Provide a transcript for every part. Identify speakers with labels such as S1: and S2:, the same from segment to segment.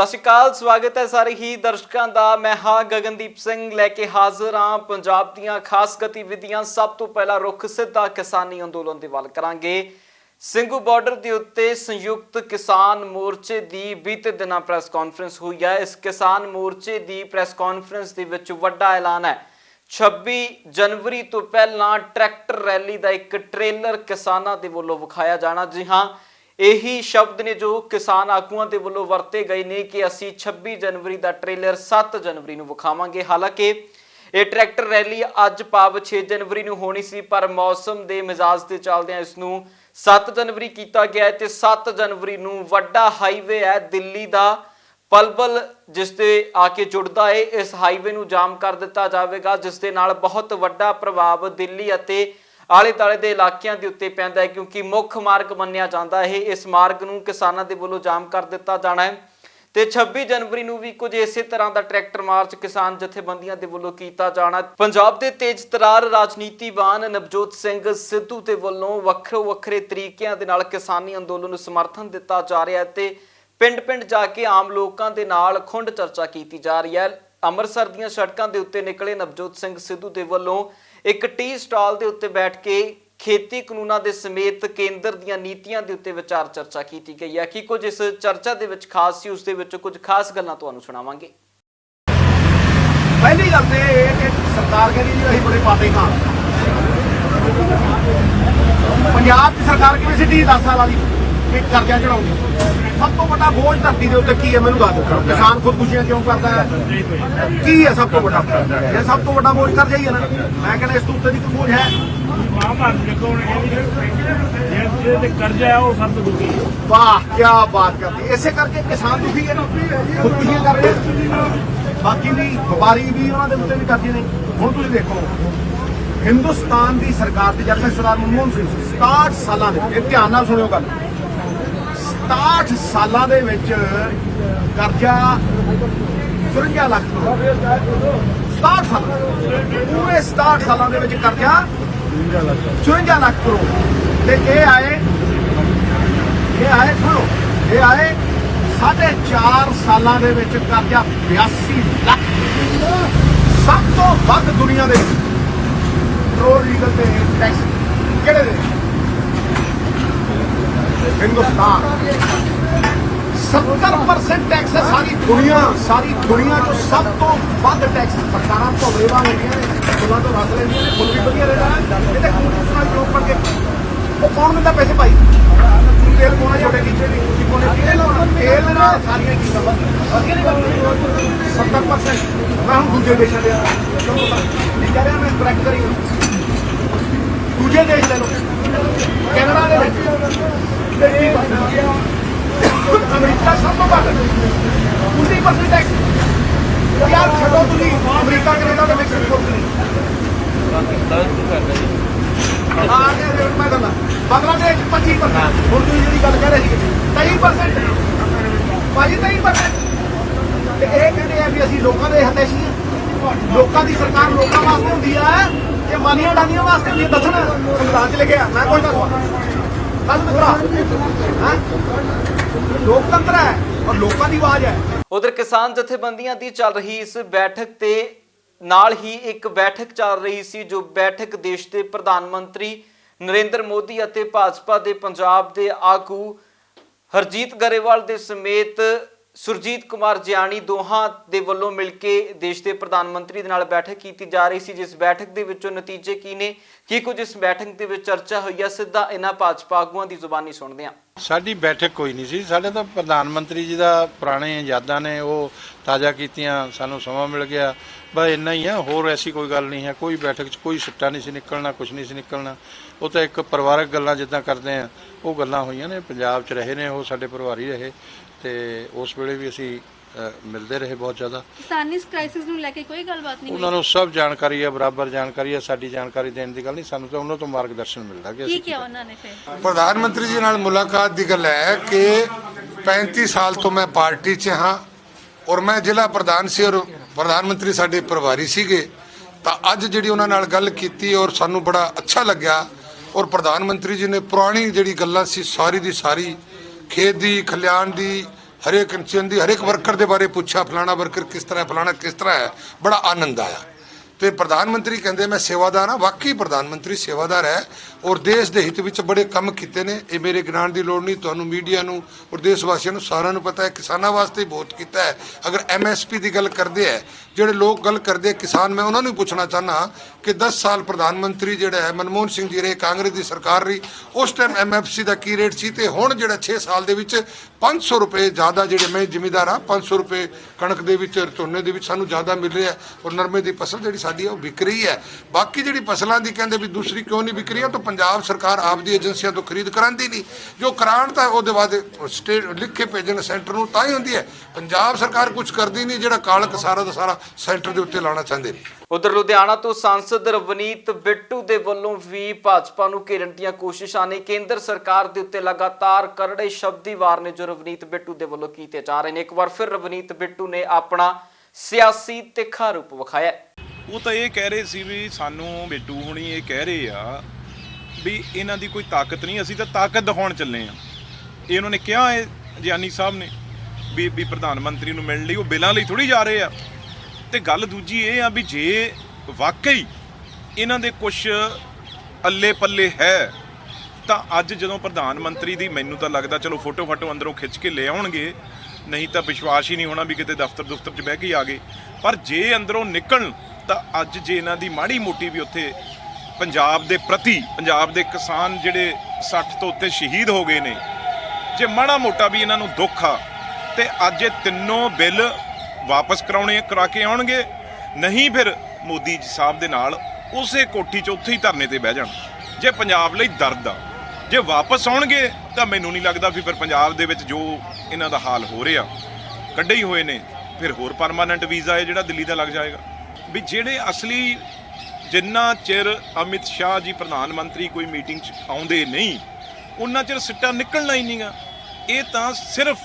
S1: सत श्री अकाल, स्वागत है सारे ही दर्शकों का। मैं हाँ गगनदीप सिंह लैके हाजिर हाँ पंजाब दीयां खास गतिविधियां। सब तो पहला रुख सीधा किसानी अंदोलन दे वल करांगे। ਸਿੰਘੂ ਬਾਰਡਰ ਦੇ ਉੱਤੇ संयुक्त किसान मोर्चे की बीते दिनों प्रैस कॉन्फ्रेंस हुई है। इस किसान मोर्चे की प्रैस कॉन्फ्रेंस के विच वड्डा ऐलान है। 26 जनवरी तो पहला ट्रैक्टर रैली का एक ट्रेलर किसानों के वलों विखाया जाना। जी हाँ, यही शब्द ने जो किसान आगुआं के वलों वरते गए ने कि असी 26 जनवरी का ट्रेलर 7 जनवरी को विखावांगे। हालांकि ये ट्रैक्टर रैली अज भाव 6 जनवरी को होनी सी, पर मौसम के मिजाज के चलदे इसनूं 7 जनवरी किया गया है। 7 जनवरी को वड्डा हाईवे है दिल्ली का पलवल, जिससे आके जुड़ता है। इस हाईवे को जाम कर दिता जाएगा, जिसके नाल बहुत वड्डा प्रभाव दिल्ली अते आले दुआले के इलाकों के उत्ते पैंदा है, क्योंकि मुख्य मार्ग मन्निया जाता है। इस मार्ग को किसानों के वलों जाम कर दिता जाना है। तो 26 जनवरी को भी कुछ इसे तरह का ट्रैक्टर मार्च किसान जथेबंदियों के वलों किया जाना। पंजाब के तेज तरार राजनीतिवान नवजोत सिंह सिद्धू के वलों वक्रो वक्रे तरीकों के नाल किसानी अंदोलन को समर्थन दिता जा रहा है। तो पिंड पिंड जाके आम लोगों के नाल खुंड चर्चा की जा रही है। अमृतसर दी सड़कों के उत्ते निकले नवजोत सिंह सिद्धू के वलों एक टी स्टाल के उत्ते बैठ के खेती कानूनों के समेत केंद्र दी नीतियों के उत्ते विचार चर्चा की गई है। कि कुछ इस चर्चा के विच खास सी, उस दे विच कुछ खास गल्लां तुहानूं सुणावांगे।
S2: पहली गल तो यह कि सरकार कहती जी असीं बड़े पाते खां। पंजाब की सरकार किवें सिੱਧੀ 10 साल वाली कि कर्जा चढ़ाउंदी। सब तो बड़ा बोझ धरती के उत्ते की है, मैनूं दस दो। किसान खुदकुशियां क्यों करता है, की है सब तो बड़ा? ये सब तो बड़ा बोझ कर्जा ही है ना। मैं कहना इस तो उत्ते दी कोई बोझ है? वाह, क्या बात करती। इसे करके किसान दुखी है ना, खुदकुशियां कर रहे हैं। बाकी भी व्यापारी भी उन्होंने उत्ते भी कर्जे ने। हुण तुसीं देखो हिंदुस्तान की सरकार की जब तक सरदार मनमोहन सिंह 67 साल ध्यान नाल सुनियो गल, 67 सालों के कर्जा 54 लाख करोड़। 67 साल पूरे 67 सालों के कर्जा 54 लाख करोड़। ते ये आए सुनो, ये आए 4.5 सालों के कर्जा 82 लाख। सब तो वध दुनिया के पेट्रोल डीजल के टैक्स किहड़े ने? हिंदुस्तान 70% टैक्स है। सारी दुनिया जो सब तो वध टैक्स सरकारां भोलेवा लेंदियां ने, फुल्लां तो रस लेंदियां ने। फुल भी वधिया रहंदा है ये कानून नाल जोड़ पड़ के। वो कौन दिंदा पैसे भाई? तेल पाउणा छोटे कीते नहीं, तुसीं पाउणे तेल नाल सारियां चीज़ां वधिया नहीं करदियां। 70% मैं हुण दूजे देशां दे नहीं कह रहा, मैं करैक्ट करी दूजे देश ले लो, कैनेडा दे विच अमरीका सब तो घट 19% टैक्स। यार छो तुम अमरीका कनेडा का मिक्स रिपोर्ट नहीं। मैं कहना बांग्लादेश 25%। हम तुम जी गल कह रहे थे 23% भाजी 23%। ये कहते हैं भी असी लोगों के हतैशी हैं। लोगों की सरकार लोगों वास्ते होंदी है कि मानिया डानिया वास्ते होंदी है। दसन संविधान च लिखिया, मैं कुछ लोकतंत्र है और लोगों की आवाज है।
S1: उधर किसान जथेबंदियां की चल रही इस बैठक ते नाल ही एक बैठक चल रही सी, जो बैठक देश के प्रधानमंत्री नरेंद्र मोदी अते भाजपा के पंजाब के आगू हरजीत गरेवाल के समेत सुरजीत कुमार जियाणी दोहां दे वल्लों मिल के देश के प्रधानमंत्री दे नाल बैठक की जा रही सी। जिस बैठक के विचों नतीजे की ने, की कुछ इस बैठक के विच चर्चा हुई है, सीधा इन्हां भाजपा आगूआं की जुबानी सुनदे हां।
S3: साडी बैठक कोई नहीं सी। साडे तां प्रधानमंत्री जी दा पुराने यादां ने वो ताज़ा कीतियां, सानूं समां मिल गया, बस इन्ना ही है। होर ऐसी कोई गल नहीं है। कोई बैठक च कोई सिੱਟਾ नहीं सी निकलना, कुछ नहीं सी निकलना। वो तो एक परिवारक गल्लां जिद्दां करदे हैं वो गल्लां होईयां ने। पंजाब च रहे ने वो, साडे परिवारी रहे, तो उस वेले भी असी मिलते रहे बहुत ज़्यादा।
S4: किसानी क्राइसिस नूं लैके कोई गलबात नहीं?
S3: उन्होंने सब जानकारी है, बराबर जानकारी है। साडी जानकारी देने की गल नहीं, सानूं तो उन्होंने तो मार्गदर्शन मिलता कि
S4: ठीक है। उन्होंने फिर
S5: प्रधानमंत्री जी नाल मुलाकात की गल है कि 35 साल तो मैं पार्टी च हाँ और मैं जिला प्रधान सी और प्रधानमंत्री साडे प्रभारी सीगे। तो अज जिहड़ी उन्हां नाल गल कीती और सानूं बड़ा अच्छा लग्या। और प्रधानमंत्री जी ने पुरानी जिहड़ी गल्लां सी सारी दी सारी खेत दी, खलियाण दी, ਹਰੇਕ ਇਨਸਾਨ ਦੀ ਹਰੇਕ ਵਰਕਰ ਦੇ ਬਾਰੇ ਪੁੱਛਿਆ, ਫਲਾਣਾ ਵਰਕਰ ਕਿਸ ਤਰ੍ਹਾਂ, ਫਲਾਣਾ ਕਿਸ ਤਰ੍ਹਾਂ ਹੈ, ਬੜਾ ਆਨੰਦ ਆਇਆ। ਤੇ ਪ੍ਰਧਾਨ ਮੰਤਰੀ ਕਹਿੰਦੇ ਮੈਂ ਸੇਵਾਦਾਰ ਹਾਂ, ਵਾਕਈ ਪ੍ਰਧਾਨ ਮੰਤਰੀ ਸੇਵਾਦਾਰ ਹੈ ਔਰ ਦੇਸ਼ ਦੇ ਹਿੱਤ ਵਿੱਚ ਬੜੇ ਕੰਮ ਕੀਤੇ ਨੇ। ਇਹ ਮੇਰੇ ਗਿਣਾਉਣ ਦੀ ਲੋੜ ਨਹੀਂ, ਤੁਹਾਨੂੰ ਮੀਡੀਆ ਨੂੰ ਔਰ ਦੇਸ਼ ਵਾਸੀਆਂ ਨੂੰ ਸਾਰਿਆਂ ਨੂੰ ਪਤਾ ਹੈ। ਕਿਸਾਨਾਂ ਵਾਸਤੇ ਬਹੁਤ ਕੀਤਾ ਹੈ। ਅਗਰ MSP ਦੀ ਗੱਲ ਕਰਦੇ ਹੈ, ਜਿਹੜੇ ਲੋਕ ਗੱਲ ਕਰਦੇ ਕਿਸਾਨ, ਮੈਂ ਉਹਨਾਂ ਨੂੰ ਪੁੱਛਣਾ ਚਾਹੁੰਦਾ ਕਿ 10 ਸਾਲ ਪ੍ਰਧਾਨ ਮੰਤਰੀ ਜਿਹੜਾ ਹੈ ਮਨਮੋਹਨ ਸਿੰਘ ਜੀ ਰਹੇ, ਕਾਂਗਰਸ ਦੀ ਸਰਕਾਰ ਰਹੀ, ਉਸ ਟਾਈਮ MSP ਦਾ ਕੀ ਰੇਟ ਸੀ ਤੇ ਹੁਣ ਜਿਹੜਾ 6 ਸਾਲ ਦੇ ਵਿੱਚ 500 ਰੁਪਏ ਜ਼ਿਆਦਾ, ਜਿਹੜੇ ਮੈਂ ਜ਼ਿਮੀਦਾਰ ਹਾਂ, 500 ਰੁਪਏ ਕਣਕ ਦੇ ਵਿੱਚ, ਝੋਨੇ ਦੇ ਵਿੱਚ ਸਾਨੂੰ ਜ਼ਿਆਦਾ ਮਿਲ ਰਿਹਾ ਔਰ ਨਰਮੇ ਦੀ ਫਸਲ ਜਿਹੜੀ ਸਾਡੀ ਉਹ ਵਿਕ ਰਹੀ ਹੈ। ਬਾਕੀ ਜਿਹੜੀ ਫਸਲਾਂ ਦੀ ਕਹਿੰਦੇ ਵੀ ਦੂਸਰੀ ਕਿਉਂ ਨਹੀਂ ਵਿਕ ਰਹੀ, ਤਾਂ ਪੰਜਾਬ ਸਰਕਾਰ ਆਪਦੀ ਏਜੰਸੀਆਂ ਤੋਂ ਖਰੀਦ ਕਰਾਂਦੀ ਨਹੀਂ। ਜੋ ਕਰਾਉਣ ਤਾਂ ਉਹਦੇ ਬਾਅਦ ਸਟੇਟ ਲਿਖ ਕੇ ਭੇਜਣ ਸੈਂਟਰ ਨੂੰ ਤਾਂ ਹੀ ਹੁੰਦੀ ਹੈ। ਪੰਜਾਬ ਸਰਕਾਰ ਕੁਝ ਕਰਦੀ ਨਹੀਂ, ਜਿਹੜਾ ਕਾਲਕ ਸਾਰਾ ਦਾ ਸਾਰਾ ਸੈਂਟਰ ਦੇ ਉੱਤੇ ਲਾਉਣਾ ਚਾਹੁੰਦੇ ਨੇ।
S1: ਉਧਰ ਲੁਧਿਆਣਾ ਤੋਂ ਸਾਂਸਦ ਰਵਨੀਤ ਬਿੱਟੂ ਦੇ ਵੱਲੋਂ ਵੀ ਭਾਜਪਾ ਨੂੰ ਘੇਰਨ ਦੀਆਂ ਕੋਸ਼ਿਸ਼ਾਂ ਨੇ। ਕੇਂਦਰ ਸਰਕਾਰ ਦੇ ਉੱਤੇ ਲਗਾਤਾਰ ਕਰੜੇ ਸ਼ਬਦੀ ਵਾਰ ਨੇ ਜੋ ਰਵਨੀਤ ਬਿੱਟੂ ਦੇ ਵੱਲੋਂ ਕੀਤੇ ਜਾ ਰਹੇ ਨੇ। ਇੱਕ ਵਾਰ ਫਿਰ ਰਵਨੀਤ ਬਿੱਟੂ ਨੇ ਆਪਣਾ ਸਿਆਸੀ ਤਿੱਖਾ ਰੂਪ ਵਿਖਾਇਆ।
S6: ਉਹ ਤਾਂ ਇਹ ਕਹਿ ਰਹੇ ਸੀ ਵੀ ਸਾਨੂੰ ਬਿੱਟੂ ਹੁਣੀ ਇਹ ਕਹਿ ਰਹੇ ਆ ਵੀ ਇਹਨਾਂ ਦੀ ਕੋਈ ਤਾਕਤ ਨਹੀਂ, ਅਸੀਂ ਤਾਂ ਤਾਕਤ ਦਿਖਾਉਣ ਚੱਲੇ ਆ। ਇਹ ਉਹਨਾਂ ਨੇ ਕਿਹਾ ਹੈ ਗਿਆਨੀ ਸਾਹਿਬ ਨੇ ਵੀ ਪ੍ਰਧਾਨ ਮੰਤਰੀ ਨੂੰ ਮਿਲਣ ਲਈ ਉਹ ਬਿਲਾਂ ਲਈ ਥੋੜੀ ਜਾ ਰਹੇ ਆ। ਤੇ ਗੱਲ ਦੂਜੀ ਇਹ ਆ ਵੀ ਜੇ ਵਾਕਈ ਇਹਨਾਂ ਦੇ ਕੁਝ ਅੱਲੇ ਪੱਲੇ ਹੈ ਤਾਂ ਅੱਜ ਜਦੋਂ ਪ੍ਰਧਾਨ ਮੰਤਰੀ ਦੀ, ਮੈਨੂੰ ਤਾਂ ਲੱਗਦਾ ਚਲੋ ਫੋਟੋ ਅੰਦਰੋਂ ਖਿੱਚ ਕੇ ਲੈ ਆਉਣਗੇ, ਨਹੀਂ ਤਾਂ ਵਿਸ਼ਵਾਸ ਹੀ ਨਹੀਂ ਹੋਣਾ ਵੀ ਕਿਤੇ ਦਫ਼ਤਰ 'ਚ ਬਹਿ ਕੇ ਆ ਗਏ। ਪਰ ਜੇ ਅੰਦਰੋਂ ਨਿਕਲਣ ਤਾਂ ਅੱਜ ਜੇ ਇਹਨਾਂ ਦੀ ਮਾੜੀ ਮੋਟੀ ਵੀ ਉੱਥੇ ਪੰਜਾਬ ਦੇ ਪ੍ਰਤੀ, ਪੰਜਾਬ ਦੇ ਕਿਸਾਨ ਜਿਹੜੇ 60 ਤੋਂ ਉੱਤੇ ਸ਼ਹੀਦ ਹੋ ਗਏ ਨੇ, ਜੇ ਮਾੜਾ ਮੋਟਾ ਵੀ ਇਹਨਾਂ ਨੂੰ ਦੁੱਖ ਆ ਤੇ ਅੱਜ ਇਹ ਤਿੰਨੋਂ ਬਿੱਲ ਵਾਪਸ ਕਰਾ ਕੇ ਆਉਣਗੇ। ਨਹੀਂ ਫਿਰ ਮੋਦੀ ਜੀ ਸਾਹਿਬ ਦੇ ਨਾਲ ਉਸੇ ਕੋਠੀ 'ਚ ਉੱਥੇ ਹੀ ਧਰਨੇ ਤੇ ਬਹਿ ਜਾਣ। ਜੇ ਪੰਜਾਬ ਲਈ ਦਰਦ ਆ, ਜੇ ਵਾਪਸ ਆਉਣਗੇ ਤਾਂ ਮੈਨੂੰ ਨਹੀਂ ਲੱਗਦਾ ਵੀ ਫਿਰ ਪੰਜਾਬ ਦੇ ਵਿੱਚ ਜੋ ਇਹਨਾਂ ਦਾ ਹਾਲ ਹੋ ਰਿਹਾ, ਕੱਢੇ ਹੀ ਹੋਏ ਨੇ, ਫਿਰ ਹੋਰ ਪਰਮਾਨੈਂਟ ਵੀਜ਼ਾ ਹੈ ਜਿਹੜਾ ਦਿੱਲੀ ਦਾ ਲੱਗ ਜਾਏਗਾ। ਵੀ ਜਿਹੜੇ ਅਸਲੀ, ਜਿੰਨਾ ਚਿਰ ਅਮਿਤ ਸ਼ਾਹ ਜੀ ਪ੍ਰਧਾਨ ਮੰਤਰੀ ਕੋਈ ਮੀਟਿੰਗ 'ਚ ਆਉਂਦੇ ਨਹੀਂ, ਉਹਨਾਂ ਚਿਰ ਸਿੱਟਾ ਨਿਕਲਣਾ ਹੀ ਨਹੀਂਗਾ। ਇਹ ਤਾਂ ਸਿਰਫ